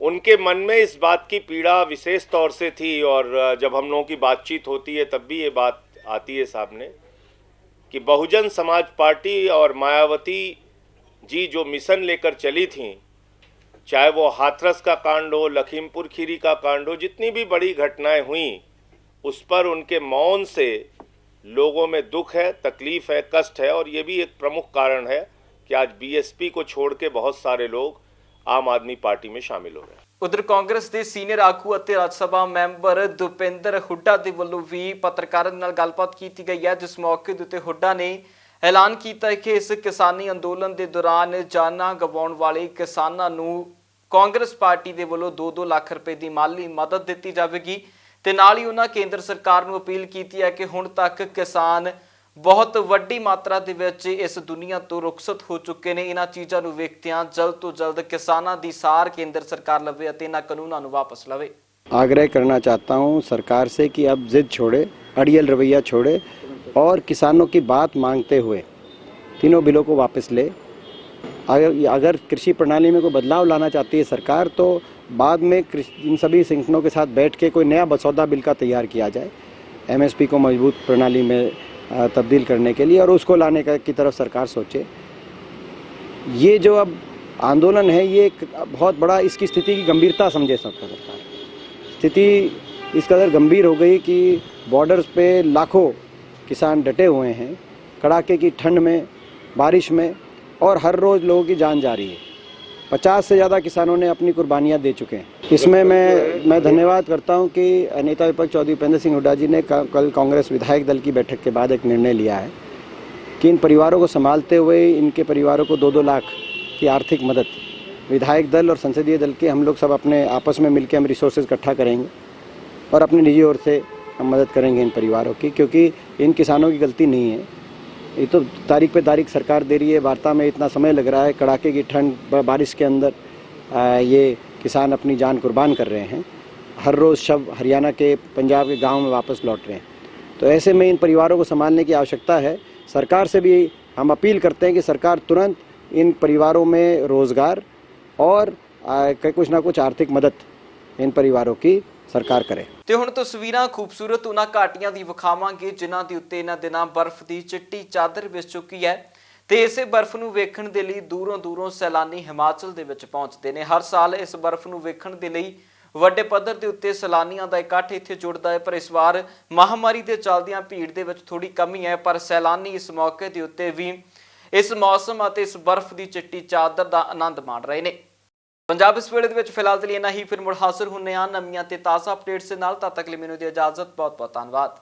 S11: उनके मन में इस बात की पीड़ा विशेष तौर से थी और जब हम लोगों की बातचीत होती है तब भी ये बात आती है सामने कि बहुजन समाज पार्टी और मायावती जी जो मिशन लेकर चली थीं, चाहे वो हाथरस का कांड हो, लखीमपुर खीरी का कांड हो, जितनी भी बड़ी घटनाएं हुई उस पर उनके मौन से लोगों में दुख है, तकलीफ है, कष्ट है और ये भी एक प्रमुख कारण है कि आज बीएसपी को छोड़ के बहुत सारे लोग आम आदमी पार्टी में शामिल हो रहे हैं।
S1: उधर कांग्रेस के सीनियर आगू ਅਤੇ ਰਾਜ ਸਭਾ ਮੈਂਬਰ ਦੁਪਿੰਦਰ ਹੁੱਡਾ ਦੇ ਵੱਲੋਂ ਵੀ ਪੱਤਰਕਾਰਾਂ ਨਾਲ ਗੱਲਬਾਤ ਕੀਤੀ ਗਈ ਹੈ, ਜਿਸ ਮੌਕੇ ਦੇ ਉੱਤੇ ਹੁੱਡਾ ਨੇ ਐਲਾਨ ਕੀਤਾ ਕਿ ਇਸ ਕਿਸਾਨੀ ਅੰਦੋਲਨ ਦੇ ਦੌਰਾਨ ਜਾਨਾਂ ਗਵਾਉਣ ਵਾਲੇ ਕਿਸਾਨਾਂ ਨੂੰ ਕਾਂਗਰਸ ਪਾਰਟੀ ਦੇ ਵੱਲੋਂ 2-2 ਲੱਖ ਰੁਪਏ ਦੀ ਮਾਲੀ ਮਦਦ ਦਿੱਤੀ ਜਾਵੇਗੀ ਤੇ ਨਾਲ ਹੀ ਉਹਨਾਂ ਕੇਂਦਰ ਸਰਕਾਰ ਨੂੰ ਅਪੀਲ ਕੀਤੀ ਹੈ ਕਿ ਹੁਣ ਤੱਕ ਕਿਸਾਨ ਬਹੁਤ ਵੱਡੀ ਮਾਤਰਾ ਦੇ ਵਿੱਚ ਇਸ ਦੁਨੀਆ ਤੋਂ ਰੁਖਸਤ ਹੋ ਚੁੱਕੇ ਨੇ। ਇਹਨਾਂ ਚੀਜ਼ਾਂ ਨੂੰ ਵੇਖਦਿਆਂ ਜਲਦ ਤੋਂ ਜਲਦ ਕਿਸਾਨਾਂ ਦੀ ਸਾਰ ਕੇਂਦਰ सरकार लवे ਅਤੇ ਇਹਨਾਂ ਕਾਨੂੰਨਾਂ ਨੂੰ वापस लवे।
S12: आग्रह करना चाहता हूं सरकार से कि अब जिद छोड़े, अड़ियल रवैया छोड़े और किसानों की बात मांगते हुए तीनों बिलों को वापस ले। अगर कृषि प्रणाली में कोई बदलाव लाना चाहती है सरकार तो बाद में इन सभी संगठनों के साथ बैठ के कोई नया मसौदा बिल का तैयार किया जाए MSP को मजबूत प्रणाली में तब्दील करने के लिए और उसको लाने की तरफ सरकार सोचे। ये जो अब आंदोलन है ये एक बहुत बड़ा इसकी स्थिति की गंभीरता समझे सरकार। स्थिति इस कदर गंभीर हो गई कि बॉर्डर्स पे लाखों किसान डटे हुए हैं कड़ाके की ठंड में, बारिश में और हर रोज़ लोगों की जान जा रही है। 50 से ज़्यादा किसानों ने अपनी कुर्बानियाँ दे चुके हैं। इसमें मैं धन्यवाद करता हूँ कि नेता विपक्ष चौधरी उपेंद्र सिंह हुड्डा जी ने कल कांग्रेस विधायक दल की बैठक के बाद एक निर्णय लिया है कि इन परिवारों को संभालते हुए इनके परिवारों को 2-2 लाख की आर्थिक मदद विधायक दल और संसदीय दल के हम लोग सब अपने आपस में मिलकर हम रिसोर्सेज इकट्ठा करेंगे और अपनी निजी ओर से हम मदद करेंगे इन परिवारों की, क्योंकि इन किसानों की गलती नहीं है। ये तो तारीख पे तारीख सरकार दे रही है, वार्ता में इतना समय लग रहा है, कड़ाके की ठंड बारिश के अंदर ये किसान अपनी जान कुर्बान कर रहे हैं। हर रोज़ शव हरियाणा के, पंजाब के गाँव में वापस लौट रहे हैं। तो ऐसे में इन परिवारों को संभालने की आवश्यकता है। सरकार से भी हम अपील करते हैं कि सरकार तुरंत इन परिवारों में रोज़गार और कुछ ना कुछ आर्थिक मदद इन परिवारों की सरकार करे।
S1: ਤੇ ਹੁਣ ਤਸਵੀਰਾਂ ਖੂਬਸੂਰਤ ਉਹਨਾਂ ਘਾਟੀਆਂ ਦੀ ਵਿਖਾਵਾਂਗੇ ਜਿਨ੍ਹਾਂ ਦੇ ਉੱਤੇ ਇਹਨਾਂ ਦਿਨਾਂ ਬਰਫ਼ ਦੀ ਚਿੱਟੀ ਚਾਦਰ ਵਿਛ ਚੁੱਕੀ ਹੈ ਤੇ ਇਸੇ ਬਰਫ਼ ਨੂੰ ਵੇਖਣ ਦੇ ਲਈ ਦੂਰੋਂ ਸੈਲਾਨੀ ਹਿਮਾਚਲ ਦੇ ਵਿੱਚ ਪਹੁੰਚਦੇ ਨੇ। ਹਰ ਸਾਲ ਇਸ ਬਰਫ਼ ਨੂੰ ਵੇਖਣ ਦੇ ਲਈ ਵੱਡੇ ਪੱਧਰ ਦੇ ਉੱਤੇ ਸੈਲਾਨੀਆਂ ਦਾ ਇਕੱਠ ਇੱਥੇ ਜੁੜਦਾ ਹੈ, ਪਰ ਇਸ ਵਾਰ ਮਹਾਮਾਰੀ ਦੇ ਚੱਲਦਿਆਂ ਭੀੜ ਦੇ ਵਿੱਚ ਥੋੜੀ ਕਮੀ ਹੈ, ਪਰ ਸੈਲਾਨੀ ਇਸ ਮੌਕੇ ਦੇ ਉੱਤੇ ਵੀ ਇਸ ਮੌਸਮ ਅਤੇ ਇਸ ਬਰਫ਼ ਦੀ ਚਿੱਟੀ ਚਾਦਰ ਦਾ ਆਨੰਦ ਮਾਣ ਰਹੇ ਨੇ। पंजाब इस वेले दे विच फिलहाल के लिए इन्ना ही, फिर मुड़ हाजिर होने नवीं ते ताज़ा अपडेट्स दे नाल। तद तक लिए मैनूं दी इजाजत, बहुत बहुत धन्नवाद।